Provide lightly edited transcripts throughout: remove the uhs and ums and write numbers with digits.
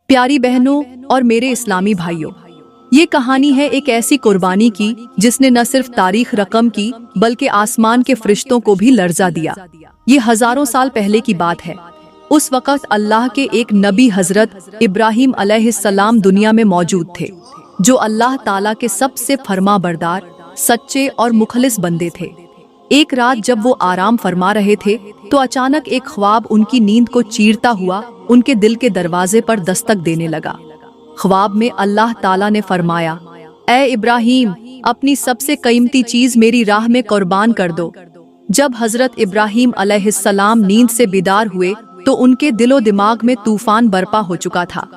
प्यारी बहनों और मेरे इस्लामी भाइयों, ये कहानी है एक ऐसी कुर्बानी की जिसने न सिर्फ तारीख रकम की बल्कि आसमान के फरिश्तों को भी लर्जा दिया। ये हजारों साल पहले की बात है। उस वक़्त अल्लाह के एक नबी हजरत इब्राहिम अलैहिस्सलाम दुनिया में मौजूद थे, जो अल्लाह ताला के सबसे फरमाबरदार, सच्चे और मुखलिस बंदे थे। एक रात जब वो आराम फरमा रहे थे तो अचानक एक ख्वाब उनकी नींद को चीरता हुआ उनके दिल के दरवाजे पर दस्तक देने लगा। ख्वाब में अल्लाह ताला ने फरमाया, ऐ इब्राहिम, अपनी सबसे कीमती चीज मेरी राह में कुर्बान कर दो। जब हजरत इब्राहिम अलैहिस्सलाम नींद से बीदार हुए तो उनके दिलो दिमाग में तूफान बरपा हो चुका था।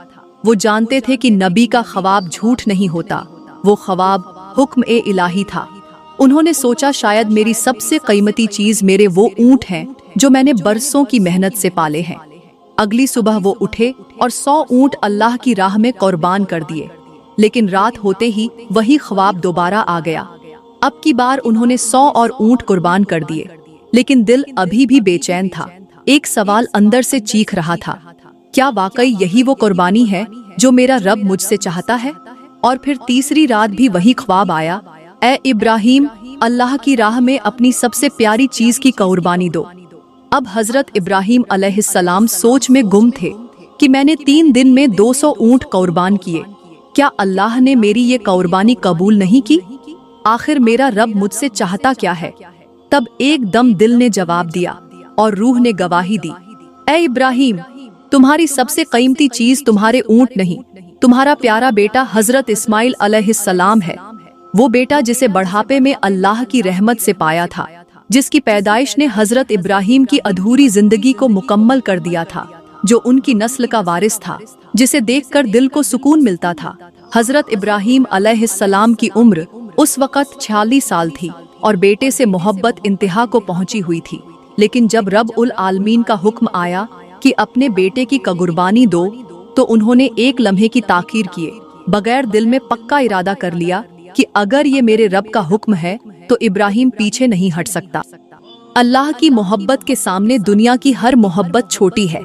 वो जानते थे कि नबी का ख्वाब झूठ नहीं होता, वो ख्वाब हुक्म ए इलाही था। उन्होंने सोचा, शायद मेरी सबसे कीमती चीज मेरे वो ऊंट हैं जो मैंने बरसों की मेहनत से पाले हैं। अगली सुबह वो उठे और 100 ऊंट अल्लाह की राह में कुर्बान कर दिए। लेकिन रात होते ही वही ख्वाब दोबारा आ गया। अब की बार उन्होंने 100 और ऊंट कुर्बान कर दिए, लेकिन दिल अभी भी बेचैन था। एक सवाल अंदर से चीख रहा था, क्या वाकई यही वो कुर्बानी है जो मेरा रब मुझसे चाहता है? और फिर तीसरी रात भी वही ख्वाब आया, ऐ इब्राहिम, अल्लाह की राह में अपनी सबसे प्यारी चीज की कुर्बानी दो। अब हजरत इब्राहिम अलैहिस्सलाम सोच में गुम थे कि मैंने 3 दिन में 200 ऊंट कुर्बान किए, क्या अल्लाह ने मेरी ये कुर्बानी कबूल नहीं की? आखिर मेरा रब मुझसे चाहता क्या है? तब एकदम दिल ने जवाब दिया और रूह ने गवाही दी, ऐ इब्राहिम, तुम्हारी सबसे कीमती चीज तुम्हारे ऊंट नहीं, तुम्हारा प्यारा बेटा हजरत इस्माइल अलैहिस्सलाम है। वो बेटा जिसे बढ़ापे में अल्लाह की रहमत से पाया था, जिसकी पैदाइश ने हजरत इब्राहिम की अधूरी जिंदगी को मुकम्मल कर दिया था, जो उनकी नस्ल का वारिस था, जिसे देखकर दिल को सुकून मिलता था। हजरत इब्राहिम अलैहिस्सलाम की उम्र उस वक़्त 46 साल थी और बेटे से मोहब्बत इंतहा को पहुंची हुई थी। लेकिन जब रब उल आलमीन का हुक्म आया कि अपने बेटे की कुर्बानी दो, तो उन्होंने एक लम्हे की ताखीर किए बगैर दिल में पक्का इरादा कर लिया कि अगर ये मेरे रब का हुक्म है तो इब्राहिम पीछे नहीं हट सकता। अल्लाह की मोहब्बत के सामने दुनिया की हर मोहब्बत छोटी है।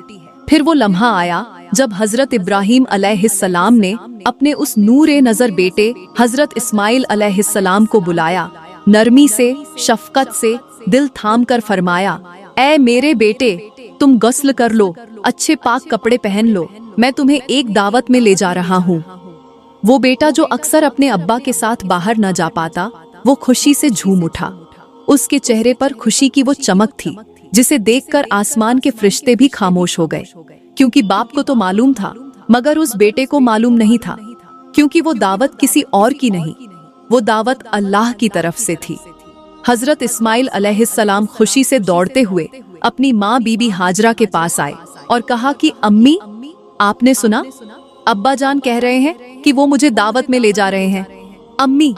फिर वो लम्हा आया जब हजरत इब्राहिम अलैहिस्सलाम ने अपने उस नूरे नजर बेटे हजरत इस्माइल अलैहिस्सलाम को बुलाया, नरमी से, शफकत से दिल थाम कर फरमाया, ऐ मेरे बेटे, तुम गस्ल कर लो, अच्छे पाक कपड़े पहन लो, मैं तुम्हें एक दावत में ले जा रहा हूँ। वो बेटा जो अक्सर अपने अब्बा के साथ बाहर न जा पाता, वो खुशी से झूम उठा। उसके चेहरे पर खुशी की वो चमक थी जिसे देखकर आसमान के फरिश्ते भी खामोश हो गए, क्योंकि बाप को तो मालूम था मगर उस बेटे को मालूम नहीं था, क्योंकि वो दावत किसी और की नहीं, वो दावत अल्लाह की तरफ से थी। हजरत इस्माइल अलैहिस्सलाम खुशी से दौड़ते हुए अपनी माँ बीबी हाजरा के पास आए और कहा कि अम्मी, आपने सुना, अब्बा जान कह रहे हैं कि वो मुझे दावत में ले जा रहे हैं। अम्मी,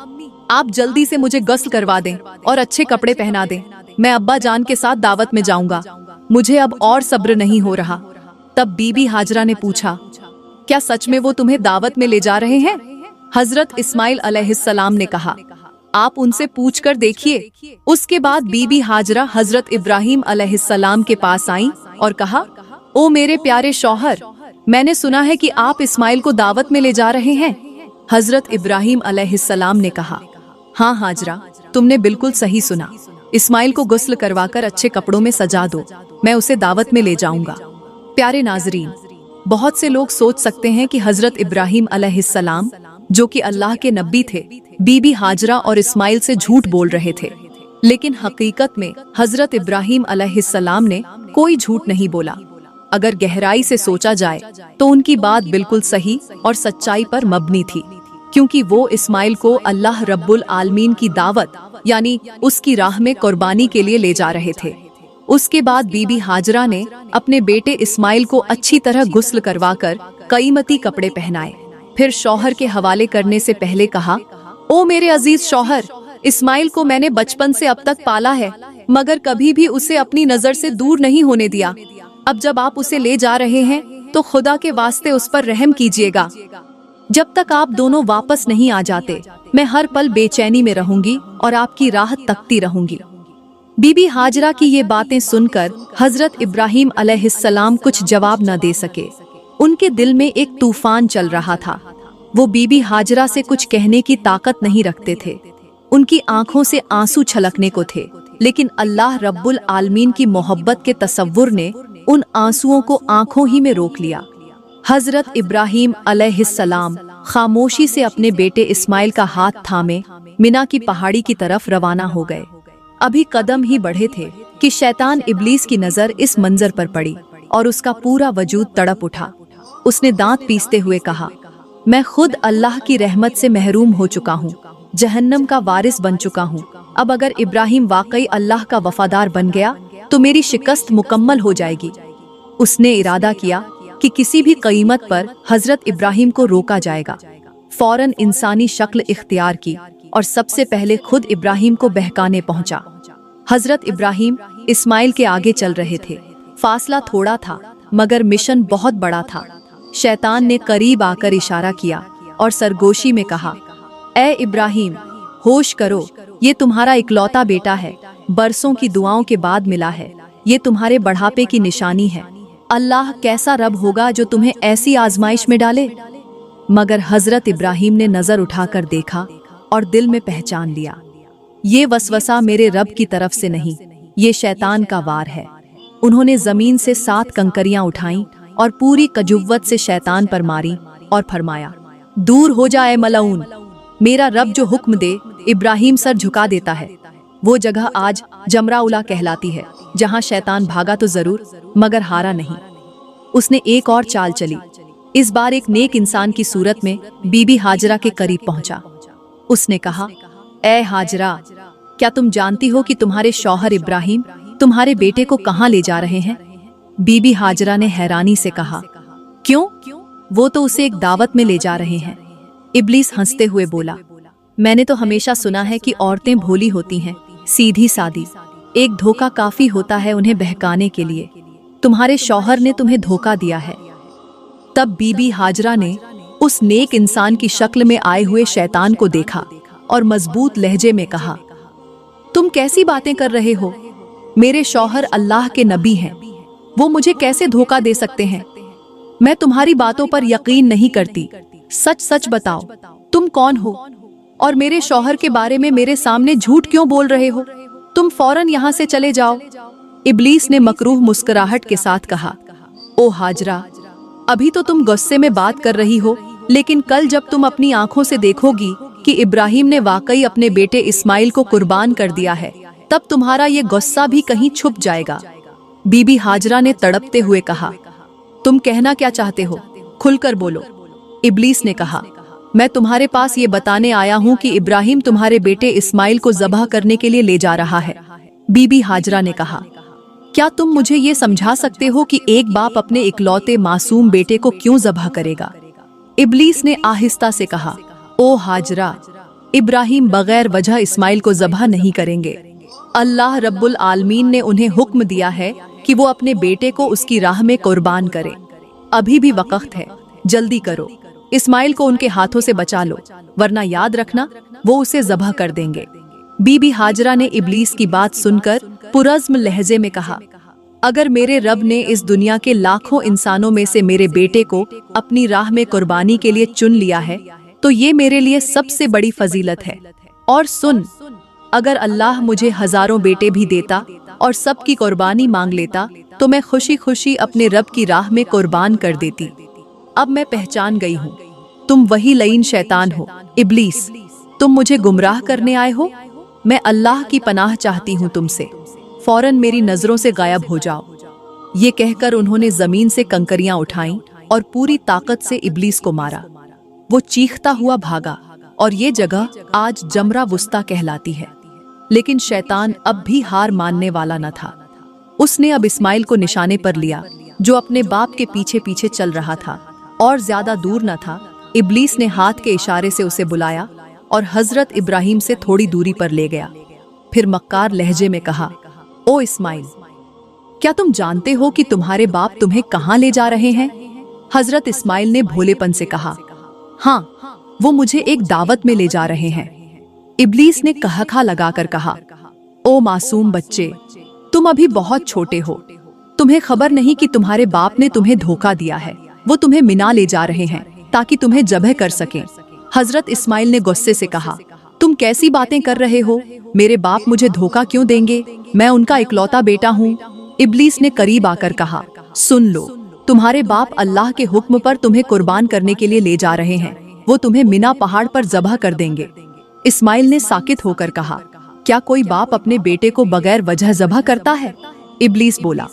आप जल्दी से मुझे गस्ल करवा दें और अच्छे कपड़े पहना दें, मैं अब्बा जान के साथ दावत में जाऊंगा, मुझे अब और सब्र नहीं हो रहा। तब बीबी हाजरा ने पूछा, क्या सच में वो तुम्हें दावत में ले जा रहे हैं? हजरत इस्माइल अलैहिस्सलाम ने कहा, आप उनसे पूछ कर देखिए। उसके बाद बीबी हाजरा हजरत इब्राहिम अलैहिस्सलाम के पास आईं और कहा, ओ मेरे प्यारे शौहर, मैंने सुना है कि आप इस्माइल को दावत में ले जा रहे हैं। हजरत इब्राहिम अलैहिस्सलाम ने कहा, हाँ हाजरा, तुमने बिल्कुल सही सुना, इस्माइल को गुस्ल करवाकर अच्छे कपड़ों में सजा दो, मैं उसे दावत में ले जाऊंगा। प्यारे नाजरीन, बहुत से लोग सोच सकते हैं कि हजरत इब्राहिम अलैहिस्सलाम, जो कि अल्लाह के नबी थे, बीबी हाजरा और इस्माइल से झूठ बोल रहे थे, लेकिन हकीकत में हजरत इब्राहिम अलैहिस्सलाम ने कोई झूठ नहीं बोला। अगर गहराई से सोचा जाए तो उनकी बात बिल्कुल सही और सच्चाई पर मबनी थी, क्योंकि वो इस्माइल को अल्लाह रब्बुल आलमीन की दावत यानी उसकी राह में कुर्बानी के लिए ले जा रहे थे। उसके बाद बीबी हाजरा ने अपने बेटे इस्माइल को अच्छी तरह गुस्ल करवाकर कीमती कपड़े पहनाए। फिर शौहर के हवाले करने से पहले कहा, ओ मेरे अजीज शौहर, इस्माइल को मैंने बचपन से अब तक पाला है, मगर कभी भी उसे अपनी नजर से दूर नहीं होने दिया। अब जब आप उसे ले जा रहे हैं तो खुदा के वास्ते उस पर रहम कीजिएगा। जब तक आप दोनों वापस नहीं आ जाते, मैं हर पल बेचैनी में रहूंगी और आपकी राह तकती रहूंगी। बीबी हाजरा की ये बातें सुनकर हजरत इब्राहिम अलैहिस्सलाम कुछ जवाब न दे सके। उनके दिल में एक तूफान चल रहा था। वो बीबी हाजरा से कुछ कहने की ताकत नहीं रखते थे। उनकी आंखों से आंसू छलकने को थे, लेकिन अल्लाह रब्बुल आलमीन की मोहब्बत के तसव्वुर ने उन आंसुओं को आंखों ही में रोक लिया। हजरत इब्राहिम अलैहिस्सलाम खामोशी से अपने बेटे इस्माइल का हाथ थामे मिना की पहाड़ी की तरफ रवाना हो गए। अभी कदम ही बढ़े थे कि शैतान इब्लीस की नजर इस मंजर पर पड़ी और उसका पूरा वजूद तड़प उठा। उसने दांत पीसते हुए कहा, मैं खुद अल्लाह की रहमत से महरूम हो चुका हूँ, जहन्नम का वारिस बन चुका हूँ। अब अगर इब्राहिम वाकई अल्लाह का वफादार बन गया तो मेरी शिकस्त मुकम्मल हो जाएगी। उसने इरादा किया कि किसी भी कीमत पर हजरत इब्राहिम को रोका जाएगा। फौरन इंसानी शक्ल इख्तियार की और सबसे पहले खुद इब्राहिम को बहकाने पहुंचा। हजरत इब्राहिम इस्माइल के आगे चल रहे थे। फासला थोड़ा था मगर मिशन बहुत बड़ा था। शैतान ने करीब आकर इशारा किया और सरगोशी में कहा, ए इब्राहिम, होश करो, ये तुम्हारा इकलौता बेटा है, बरसों की दुआओं के बाद मिला है, ये तुम्हारे बढ़ापे की निशानी है। अल्लाह कैसा रब होगा जो तुम्हें ऐसी आजमाइश में डाले। मगर हजरत इब्राहिम ने नजर उठाकर देखा और दिल में पहचान लिया, ये वसवसा मेरे रब की तरफ से नहीं, ये शैतान का वार है। उन्होंने जमीन से 7 कंकरियां उठाईं और पूरी कजुव्वत से शैतान पर मारी और फरमाया, दूर हो जाए मलऊन, मेरा रब जो हुक्म दे इब्राहिम सर झुका देता है। वो जगह आज जमराउला कहलाती है, जहां शैतान भागा तो जरूर मगर हारा नहीं। उसने एक और चाल चली। इस बार एक नेक इंसान की सूरत में बीबी हाजरा के करीब पहुंचा। उसने कहा, ए हाजरा, क्या तुम जानती हो कि तुम्हारे शौहर इब्राहिम तुम्हारे बेटे को कहां ले जा रहे हैं? बीबी हाजरा ने हैरानी से कहा, क्यों? वो तो उसे एक दावत में ले जा रहे हैं। इब्लीस हंसते हुए बोला, मैंने तो हमेशा सुना है कि औरतें भोली होती हैं, सीधी सादी, एक धोखा काफी होता है उन्हें बहकाने के लिए। तुम्हारे शौहर ने तुम्हें धोखा दिया है। तब बीबी हाजरा ने उस नेक इंसान की शक्ल में आए हुए शैतान को देखा और मजबूत लहजे में कहा, तुम कैसी बातें कर रहे हो? मेरे शौहर अल्लाह के नबी हैं, वो मुझे कैसे धोखा दे सकते हैं? मैं तुम्हारी बातों पर यकीन नहीं करती। सच सच बताओ, तुम कौन हो और मेरे शौहर के बारे में मेरे सामने झूठ क्यों बोल रहे हो? तुम फौरन यहाँ से चले जाओ। इब्लीस ने मकरूह मुस्कुराहट के साथ कहा, ओ हाजरा, अभी तो तुम गुस्से में बात कर रही हो, लेकिन कल जब तुम अपनी आंखों से देखोगी कि इब्राहिम ने वाकई अपने बेटे इस्माइल को कुर्बान कर दिया है, तब तुम्हारा ये गुस्सा भी कहीं छुप जाएगा। बीबी हाजरा ने तड़पते हुए कहा, तुम कहना क्या चाहते हो? खुलकर बोलो। इब्लीस ने कहा, मैं तुम्हारे पास ये बताने आया हूँ कि इब्राहिम तुम्हारे बेटे इस्माइल को ज़बह करने के लिए ले जा रहा है। बीबी हाजरा ने कहा, क्या तुम मुझे ये समझा सकते हो कि एक बाप अपने इकलौते मासूम बेटे को क्यों ज़बह करेगा? इब्लीस ने आहिस्ता से कहा, ओ हाजरा, इब्राहिम बगैर वजह इस्माइल को ज़बह नहीं करेंगे। अल्लाह रब्बुल आलमीन ने उन्हें हुक्म दिया है कि वो अपने बेटे को उसकी राह में कुर्बान करें। अभी भी वक्त है, जल्दी करो, इस्माइल को उनके हाथों से बचा लो, वरना याद रखना वो उसे ज़बह कर देंगे। बीबी हाजरा ने इब्लीस की बात सुनकर पुरज़्म लहजे में कहा, अगर मेरे रब ने इस दुनिया के लाखों इंसानों में से मेरे बेटे को अपनी राह में कुर्बानी के लिए चुन लिया है, तो ये मेरे लिए सबसे बड़ी फजीलत है। और सुन, अगर अल्लाह मुझे हजारों बेटे भी देता और सबकी कुर्बानी मांग लेता, तो मैं खुशी खुशी अपने रब की राह में कुर्बान कर देती। अब मैं पहचान गई हूँ, तुम वही लईन शैतान हो। इब्लीस, तुम मुझे गुमराह करने आए हो। मैं अल्लाह की पनाह चाहती हूँ तुमसे, फौरन मेरी नजरों से गायब हो जाओ। ये कहकर उन्होंने जमीन से कंकरियां उठाईं और पूरी ताकत से इब्लीस को मारा। वो चीखता हुआ भागा और ये जगह आज जमरा वुस्ता कहलाती है। लेकिन शैतान अब भी हार मानने वाला न था। उसने अब इस्माइल को निशाने पर लिया, जो अपने बाप के पीछे पीछे चल रहा था और ज्यादा दूर न था। इब्लीस ने हाथ के इशारे से उसे बुलाया और हजरत इब्राहिम से थोड़ी दूरी पर ले गया। फिर मक्कार लहजे में कहा, ओ इस्माइल, क्या तुम जानते हो कि तुम्हारे बाप तुम्हें कहाँ ले जा रहे हैं? हजरत इस्माइल ने भोलेपन से कहा, हाँ, वो मुझे एक दावत में ले जा रहे हैं। इब्लीस ने कहखा लगाकर कहा, ओ मासूम बच्चे, तुम अभी बहुत छोटे हो, तुम्हें खबर नहीं कि तुम्हारे बाप ने तुम्हें धोखा दिया है। वो तुम्हें मिना ले जा रहे हैं ताकि तुम्हें ज़ब्ह कर सकें। हजरत इस्माइल ने गुस्से से कहा, तुम कैसी बातें कर रहे हो? मेरे बाप मुझे धोखा क्यों देंगे? मैं उनका इकलौता बेटा हूँ। इब्लीस ने करीब आकर कहा, सुन लो, तुम्हारे बाप अल्लाह के हुक्म पर तुम्हें कुर्बान करने के लिए ले जा रहे हैं। वो तुम्हें मिना पहाड़ पर ज़ब्ह कर देंगे। इस्माइल ने साकित होकर कहा, क्या कोई बाप अपने बेटे को बगैर वजह ज़ब्ह करता है? इब्लीस बोला,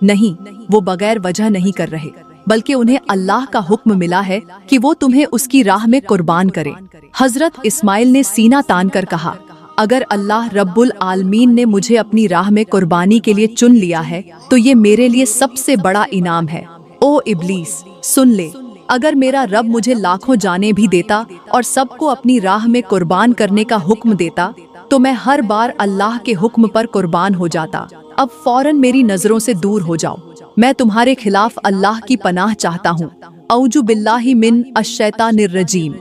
नहीं, वो बगैर वजह नहीं कर रहे, बल्कि उन्हें अल्लाह का हुक्म मिला है कि वो तुम्हें उसकी राह में कुर्बान करे। हजरत इस्माइल ने सीना तान कर कहा, अगर अल्लाह रब्बुल आलमीन ने मुझे अपनी राह में कुर्बानी के लिए चुन लिया है तो ये मेरे लिए सबसे बड़ा इनाम है। ओ इब्लीस, सुन ले, अगर मेरा रब मुझे लाखों जाने भी देता और सबको अपनी राह में कुर्बान करने का हुक्म देता तो मैं हर बार अल्लाह के हुक्म पर कुर्बान हो जाता। अब फौरन मेरी नजरों से दूर हो जाओ। मैं तुम्हारे खिलाफ अल्लाह की पनाह चाहता हूँ। औजु बिल्लाहि मिन अश्शैतानिर रजीम।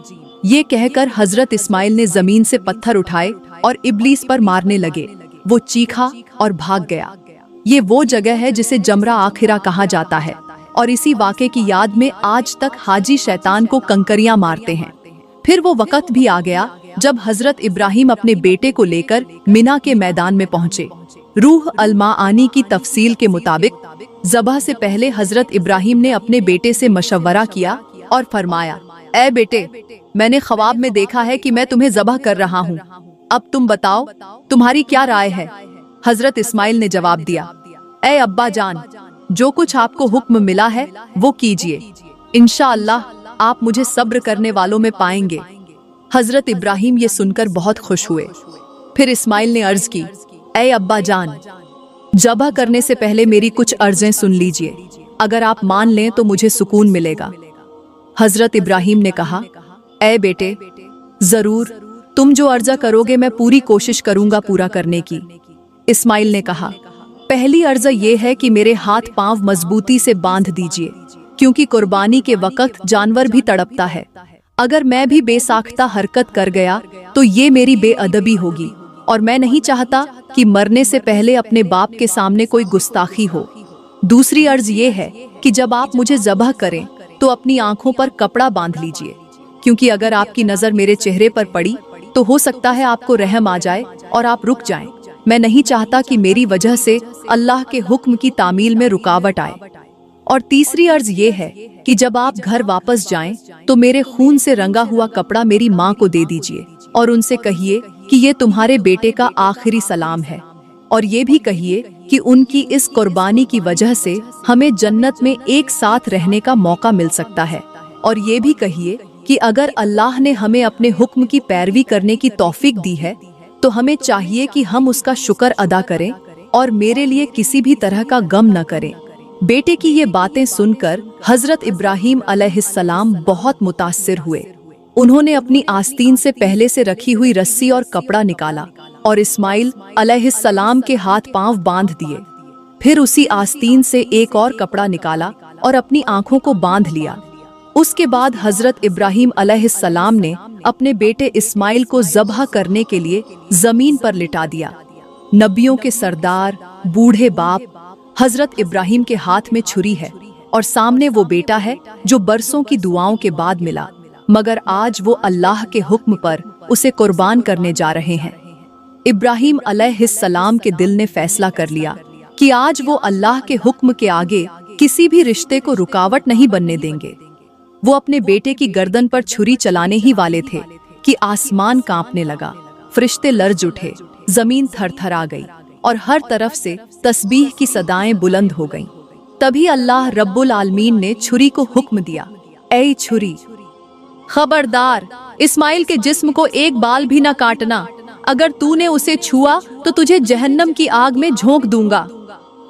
ये कहकर हजरत इस्माइल ने जमीन से पत्थर उठाए और इब्लीस पर मारने लगे। वो चीखा और भाग गया। ये वो जगह है जिसे जमरा आखिरा कहा जाता है और इसी वाक़े की याद में आज तक हाजी शैतान को कंकरियां मारते हैं। फिर वो वक़्त भी आ गया जब हजरत इब्राहिम अपने बेटे को लेकर मिना के मैदान में पहुंचे। रूह अल-माआनी की तफसील के मुताबिक ज़ब्ह से पहले हजरत इब्राहिम ने अपने बेटे से मशवरा किया और फरमाया, ऐ बेटे, मैंने ख्वाब में देखा है कि मैं तुम्हें ज़ब्ह कर रहा हूँ। अब तुम बताओ, तुम्हारी क्या राय है? हजरत इस्माइल ने जवाब दिया, ऐ अब्बा जान, जो कुछ आपको हुक्म मिला है वो कीजिए। इंशाअल्लाह आप मुझे सब्र करने वालों में पाएंगे। हजरत इब्राहिम ये सुनकर बहुत खुश हुए। फिर इस्माइल ने अर्ज की, ऐ अब्बा जान, ज़ब्ह करने से पहले मेरी कुछ अर्जें सुन लीजिए। अगर आप मान लें तो मुझे सुकून मिलेगा। हजरत इब्राहिम ने कहा, ऐ बेटे, जरूर, तुम जो अर्जा करोगे मैं पूरी कोशिश करूंगा पूरा करने की। इस्माइल ने कहा, पहली अर्जा ये है कि मेरे हाथ पांव मजबूती से बांध दीजिए, क्योंकि कुर्बानी के वक़्त जानवर भी तड़पता है। अगर मैं भी बेसाख्ता हरकत कर गया तो ये मेरी बेअदबी होगी और मैं नहीं चाहता कि मरने से पहले अपने बाप के सामने कोई गुस्ताखी हो। दूसरी अर्ज ये है कि जब आप मुझे ज़ब्ह करें तो अपनी आंखों पर कपड़ा बांध लीजिए, क्योंकि अगर आपकी नज़र मेरे चेहरे पर पड़ी तो हो सकता है आपको रहम आ जाए और आप रुक जाएं। मैं नहीं चाहता कि मेरी वजह से अल्लाह के हुक्म की तामील में रुकावट आए। और तीसरी अर्ज ये है कि जब आप घर वापस जाएं तो मेरे खून से रंगा हुआ कपड़ा मेरी माँ को दे दीजिए और उनसे कहिए कि ये तुम्हारे बेटे का आखिरी सलाम है, और ये भी कहिए कि उनकी इस कुर्बानी की वजह से हमें जन्नत में एक साथ रहने का मौका मिल सकता है। और ये भी कहिए कि अगर अल्लाह ने हमें अपने हुक्म की पैरवी करने की तौफीक दी है तो हमें चाहिए कि हम उसका शुक्र अदा करें और मेरे लिए किसी भी तरह का गम न करें। बेटे की ये बातें सुनकर हजरत इब्राहिम अलैहिस्सलाम बहुत मुतासिर हुए। उन्होंने अपनी आस्तीन से पहले से रखी हुई रस्सी और कपड़ा निकाला और इस्माइल अलैहिस्सलाम के हाथ पांव बांध दिए। फिर उसी आस्तीन से एक और कपड़ा निकाला और अपनी आंखों को बांध लिया। उसके बाद हजरत इब्राहिम अलैहिस्सलाम ने अपने बेटे इस्माइल को ज़ब्ह करने के लिए जमीन पर लिटा दिया। नबियों के सरदार बूढ़े बाप हजरत इब्राहिम के हाथ में छुरी है और सामने वो बेटा है जो बरसों की दुआओं के बाद मिला, मगर आज वो अल्लाह के हुक्म पर उसे कुर्बान करने जा रहे हैं। इब्राहिम अलैहिस्सलाम के दिल ने फैसला कर लिया कि आज वो अल्लाह के हुक्म के आगे किसी भी रिश्ते को रुकावट नहीं बनने देंगे। वो अपने बेटे की गर्दन पर छुरी चलाने ही वाले थे कि आसमान कांपने लगा, फरिश्ते लर्ज उठे, जमीन थरथरा गई और हर तरफ से तस्बीह की सदाएं बुलंद हो गईं। तभी अल्लाह रब्बुल आलमीन ने छुरी को हुक्म दिया, ऐ छुरी, खबरदार, इस्माइल के जिस्म को एक बाल भी न काटना। अगर तूने उसे छुआ तो तुझे जहन्नम की आग में झोंक दूंगा।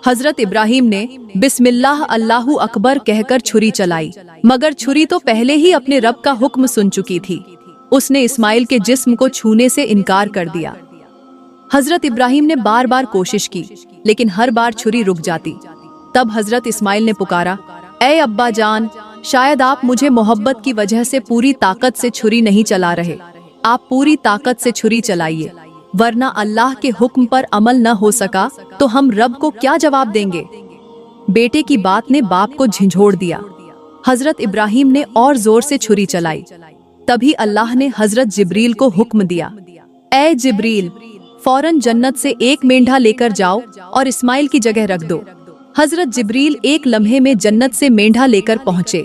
हजरत इब्राहिम ने बिस्मिल्लाह अल्लाहु अकबर कहकर छुरी चलाई, मगर छुरी तो पहले ही अपने रब का हुक्म सुन चुकी थी। उसने इस्माइल के जिस्म को छूने से इनकार कर दिया। हजरत इब्राहिम ने बार बार कोशिश की, लेकिन हर बार छुरी रुक जाती। तब हजरत इस्माइल ने पुकारा, ऐ अब्बा जान, शायद आप मुझे मोहब्बत की वजह से पूरी ताकत से छुरी नहीं चला रहे। आप पूरी ताकत से छुरी चलाइए, वरना अल्लाह के हुक्म पर अमल न हो सका तो हम रब को क्या जवाब देंगे। बेटे की बात ने बाप को झंझोड़ दिया। हजरत इब्राहिम ने और जोर से छुरी चलाई। तभी अल्लाह ने हजरत जिब्रील को हुक्म दिया, ए जिब्रील, फौरन जन्नत से एक मेंढा लेकर जाओ और इस्माइल की जगह रख दो। हजरत जिब्रील एक लम्हे में जन्नत से मेंढा लेकर पहुँचे।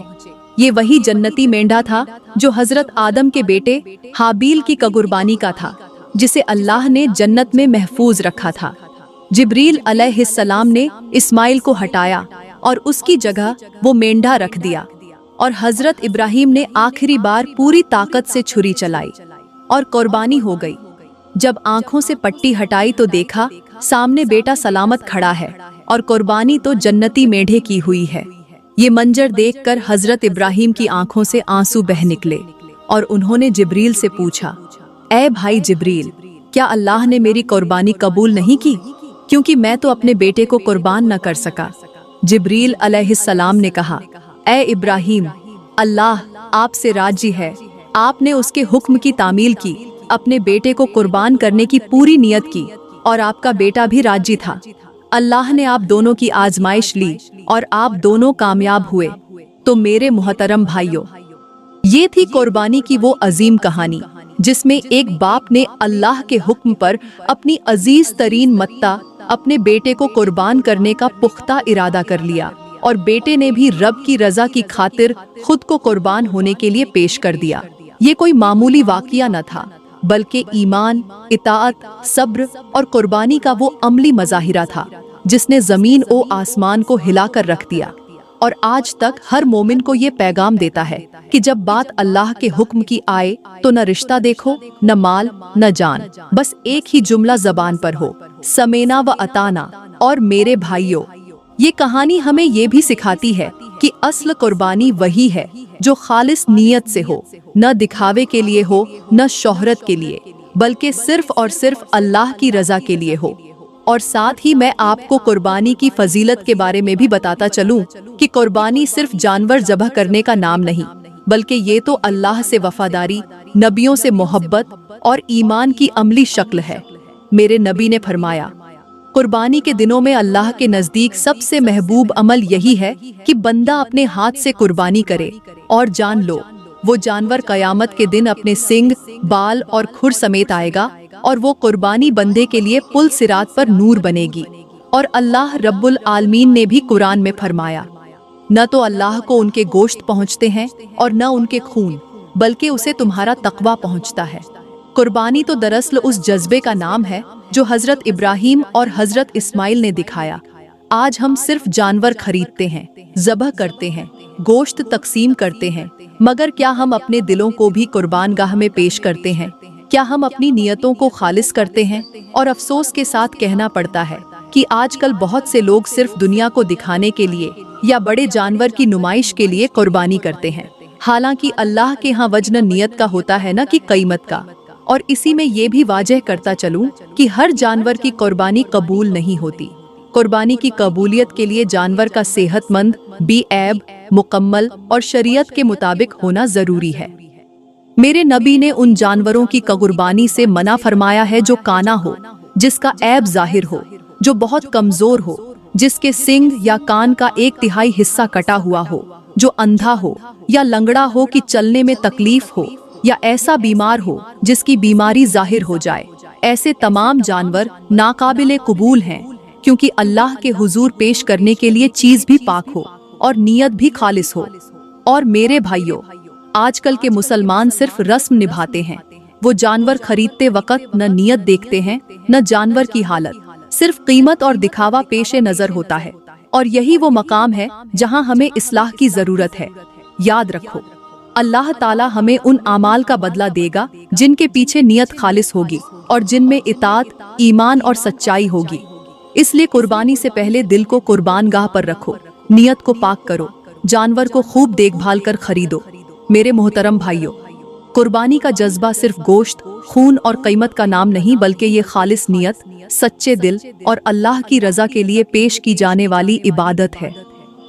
ये वही जन्नती मेंढा था जो हजरत आदम के बेटे हाबील की कुर्बानी का था, जिसे अल्लाह ने जन्नत में महफूज रखा था। जिब्रील अलैहिस्सलाम ने इस्माइल को हटाया और उसकी जगह वो मेंढा रख दिया, और हजरत इब्राहिम ने आखिरी बार पूरी ताकत से छुरी चलाई और कुर्बानी हो गई। जब आंखों से पट्टी हटाई तो देखा सामने बेटा सलामत खड़ा है और कुर्बानी तो जन्नती मेंढे की हुई है। ये मंजर देखकर हजरत इब्राहिम की आंखों से आंसू बह निकले और उन्होंने जिब्रील से पूछा, ए भाई जिब्रील, क्या अल्लाह ने मेरी कुर्बानी कबूल नहीं की, क्योंकि मैं तो अपने बेटे को कुर्बान न कर सका। जिब्रील अलैहिस्सलाम ने कहा, ए इब्राहिम, अल्लाह आपसे राजी है। आपने उसके हुक्म की तामील की, अपने बेटे को कुर्बान करने की पूरी नियत की, और आपका बेटा भी राजी था। अल्लाह ने आप दोनों की आजमाइश ली और आप दोनों कामयाब हुए। तो मेरे मोहतरम भाइयों, ये थी कुर्बानी की वो अजीम कहानी जिसमें एक बाप ने अल्लाह के हुक्म पर अपनी अजीज तरीन मत्ता, अपने बेटे को कुर्बान करने का पुख्ता इरादा कर लिया, और बेटे ने भी रब की रजा की खातिर खुद को कुर्बान होने के लिए पेश कर दिया। ये कोई मामूली वाकया न था, बल्कि ईमान, इताअत, सब्र और कुर्बानी का वो अमली मज़ाहिरा था जिसने जमीन ओ आसमान को हिलाकर रख दिया। और आज तक हर मोमिन को ये पैगाम देता है कि जब बात अल्लाह के हुक्म की आए तो न रिश्ता देखो, न माल, न जान, बस एक ही जुमला जबान पर हो, समेना व अताना। और मेरे भाइयों, ये कहानी हमें ये भी सिखाती है कि असल कुर्बानी वही है जो खालिस नीयत से हो, न दिखावे के लिए हो, न शोहरत के लिए, बल्कि सिर्फ और सिर्फ अल्लाह की रजा के लिए हो। और साथ ही मैं आपको कुर्बानी की फजीलत के बारे में भी बताता चलूं कि कुर्बानी सिर्फ जानवर ज़बह करने का नाम नहीं, बल्कि ये तो अल्लाह से वफादारी, नबियों से मोहब्बत और ईमान की अमली शक्ल है। मेरे नबी ने फरमाया, कुर्बानी के दिनों में अल्लाह के नज़दीक सबसे महबूब अमल यही है कि बंदा अपने हाथ से कुर्बानी करे। और जान लो, वो जानवर कयामत के दिन अपने सिंग, बाल और खुर समेत आएगा, और वो कुर्बानी बंदे के लिए पुल सिरात पर नूर बनेगी। और अल्लाह रब्बुल आलमीन ने भी कुरान में फरमाया, न तो अल्लाह को उनके गोश्त पहुँचते हैं और न उनके खून, बल्कि उसे तुम्हारा तकवा पहुँचता है। कुर्बानी तो दरअसल उस जज्बे का नाम है जो हजरत इब्राहिम और हजरत इस्माइल ने दिखाया। आज हम सिर्फ जानवर खरीदते हैं, ज़बह करते हैं, गोश्त तकसीम करते हैं, मगर क्या हम अपने दिलों को भी कुर्बान गाह में पेश करते हैं? क्या हम अपनी नियतों को खालिस करते हैं? और अफसोस के साथ कहना पड़ता है कि आजकल बहुत से लोग सिर्फ दुनिया को दिखाने के लिए या बड़े जानवर की नुमाइश के लिए कुर्बानी करते हैं, हालांकि अल्लाह के यहाँ वजन नियत का होता है न कि कीमत का। और इसी में ये भी वाजह करता चलूं कि हर जानवर की कुर्बानी कबूल नहीं होती। कुर्बानी की कबूलियत के लिए जानवर का सेहतमंद, बेऐब, मुकम्मल और शरीयत के मुताबिक होना जरूरी है। मेरे नबी ने उन जानवरों की कुर्बानी से मना फरमाया है जो काना हो, जिसका ऐब जाहिर हो, जो बहुत कमजोर हो, जिसके सिंग या कान का 1/3 हिस्सा कटा हुआ हो, जो अंधा हो या लंगड़ा हो कि चलने में तकलीफ हो, या ऐसा बीमार हो जिसकी बीमारी जाहिर हो जाए। ऐसे तमाम जानवर नाकाबिले कबूल हैं, क्योंकि अल्लाह के हुजूर पेश करने के लिए चीज भी पाक हो और नियत भी खालिस हो। और मेरे भाइयों, आजकल के मुसलमान सिर्फ रस्म निभाते हैं। वो जानवर खरीदते वक्त न नियत देखते हैं, न जानवर की हालत, सिर्फ कीमत और दिखावा पेशे नजर होता है। और यही वो मकाम है जहां हमें इस्लाह की जरूरत है। याद रखो, अल्लाह ताला हमें उन आमाल का बदला देगा जिनके पीछे नियत खालिस होगी और जिनमें इताअत, ईमान और सच्चाई होगी। इसलिए कुर्बानी से पहले दिल को कुर्बान गाह पर रखो, नियत को पाक करो, जानवर को खूब देखभाल कर खरीदो। मेरे मोहतरम भाइयों, कुर्बानी का जज्बा सिर्फ गोश्त, खून और कीमत का नाम नहीं, बल्कि ये खालिस नियत, सच्चे दिल और अल्लाह की रजा के लिए पेश की जाने वाली इबादत है।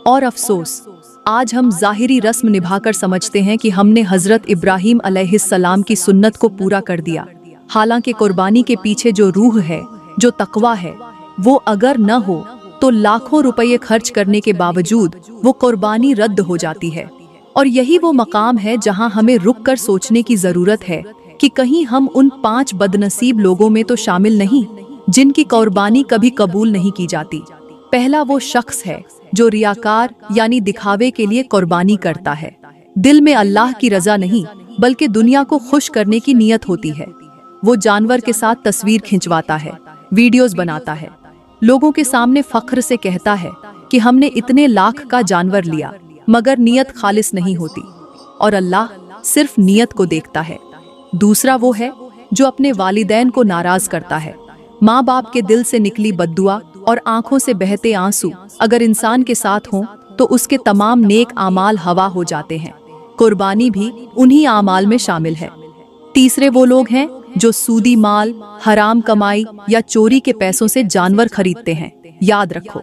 और अफसोस, आज हम ज़ाहिरी रस्म निभाकर समझते हैं कि हमने हजरत इब्राहिम अलैहिस्सलाम की सुन्नत को पूरा कर दिया, हालांकि कुर्बानी के पीछे जो रूह है, जो तकवा है, वो अगर न हो तो लाखों रुपये खर्च करने के बावजूद वो कुर्बानी रद्द हो जाती है। और यही वो मकाम है जहां हमें रुक कर सोचने की जरूरत है कि कहीं हम उन 5 बदनसीब लोगों में तो शामिल नहीं जिनकी कुर्बानी कभी कबूल नहीं की जाती। पहला वो शख्स है जो रियाकार यानी दिखावे के लिए कुर्बानी करता है। दिल में अल्लाह की रजा नहीं बल्कि दुनिया को खुश करने की नीयत होती है। वो जानवर के साथ तस्वीर खिंचवाता है, वीडियोस बनाता है, लोगों के सामने फख्र से कहता है कि हमने इतने लाख का जानवर लिया, मगर नीयत खालिस नहीं होती और अल्लाह सिर्फ नीयत को देखता है। दूसरा वो है जो अपने वालिदैन को नाराज करता है। माँ बाप के दिल से निकली बद्दुआ और आंखों से बहते आंसू अगर इंसान के साथ हों तो उसके तमाम नेक आमाल हवा हो जाते हैं। कुर्बानी भी उन्हीं आमाल में शामिल है। तीसरे वो लोग हैं जो सूदी माल, हराम कमाई या चोरी के पैसों से जानवर खरीदते हैं। याद रखो,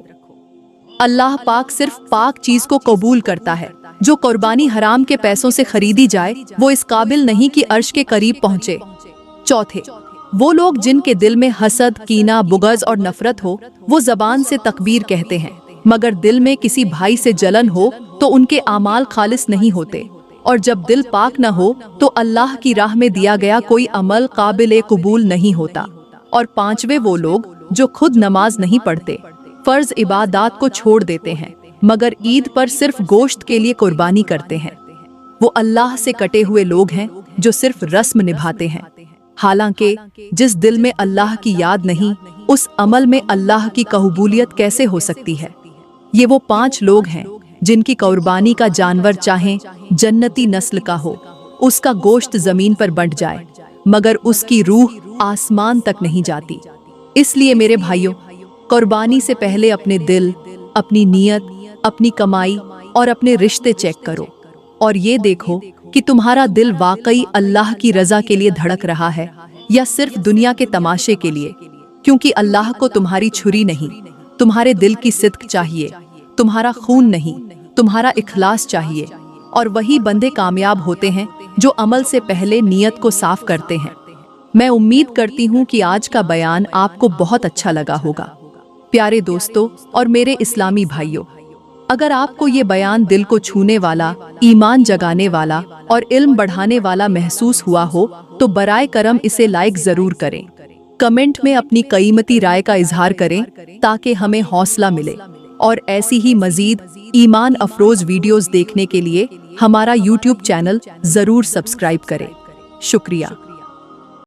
अल्लाह पाक सिर्फ पाक चीज को कबूल करता है। जो कुर्बानी हराम के पैसों से खरीदी जाए वो इस काबिल नहीं कि अर्श के करीब पहुंचे। चौथे, वो लोग जिनके दिल में हसद, कीना, बुग़्ज़ और नफरत हो, वो जबान से तकबीर कहते हैं, मगर दिल में किसी भाई से जलन हो तो उनके आमाल खालिस नहीं होते। और जब दिल पाक न हो तो अल्लाह की राह में दिया गया कोई अमल काबिल कबूल नहीं होता। और पांचवे वो लोग जो खुद नमाज नहीं पढ़ते, फर्ज इबादत को छोड़ देते हैं, मगर ईद पर सिर्फ गोश्त के लिए कुर्बानी करते हैं। वो अल्लाह से कटे हुए लोग हैं जो सिर्फ रस्म निभाते हैं। हालांकि जिस दिल में अल्लाह की याद नहीं, उस अमल में अल्लाह की कबूलियत कैसे हो सकती है। ये वो 5 लोग हैं जिनकी कुर्बानी का जानवर चाहे जन्नती नस्ल का हो, उसका गोश्त जमीन पर बंट जाए, मगर उसकी रूह आसमान तक नहीं जाती। इसलिए मेरे भाइयों, कुर्बानी से पहले अपने दिल, अपनी नीयत, अपनी कमाई और अपने रिश्ते चेक करो और ये देखो कि तुम्हारा दिल वाकई अल्लाह की रजा के लिए धड़क रहा है या सिर्फ दुनिया के तमाशे के लिए। क्योंकि अल्लाह को तुम्हारी छुरी नहीं, तुम्हारे दिल की सिद्क चाहिए, तुम्हारा खून नहीं, तुम्हारा इखलास चाहिए। और वही बंदे कामयाब होते हैं जो अमल से पहले नीयत को साफ करते हैं। मैं उम्मीद करती हूँ कि आज का बयान आपको बहुत अच्छा लगा होगा। प्यारे दोस्तों और मेरे इस्लामी भाइयों, अगर आपको ये बयान दिल को छूने वाला, ईमान जगाने वाला और इल्म बढ़ाने वाला महसूस हुआ हो तो बराए करम इसे लाइक जरूर करें। कमेंट में अपनी कीमती राय का इजहार करें ताकि हमें हौसला मिले। और ऐसी ही मजीद ईमान अफरोज वीडियोस देखने के लिए हमारा YouTube चैनल जरूर सब्सक्राइब करें। शुक्रिया।